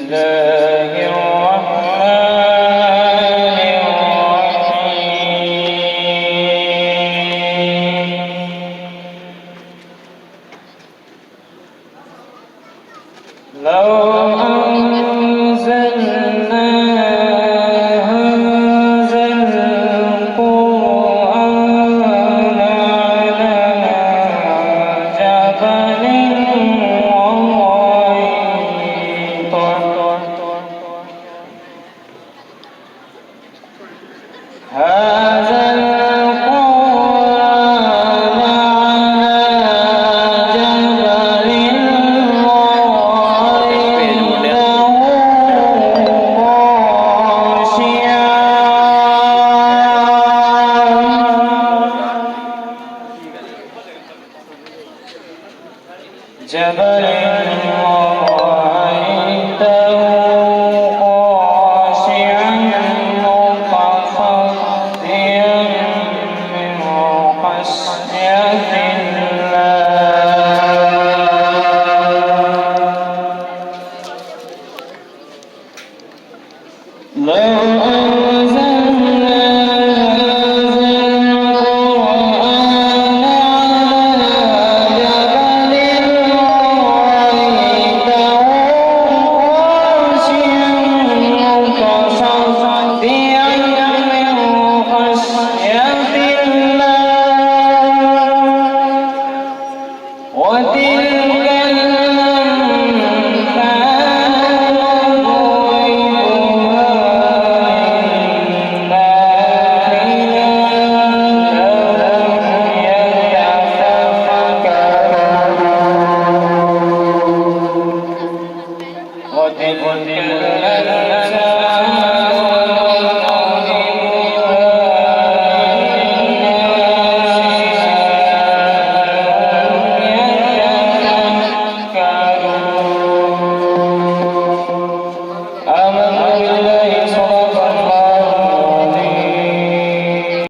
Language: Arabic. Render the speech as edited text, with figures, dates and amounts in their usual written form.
الله الرحمن الرحيم لو أنزلنا هذا القرآن على جبل هذا القرآن على جبل رأيته خاشعا جبل لو أنزلنا هذا القرآن على جبل رأيته خاشعا متصدعا من خشية الله وتلك وتلك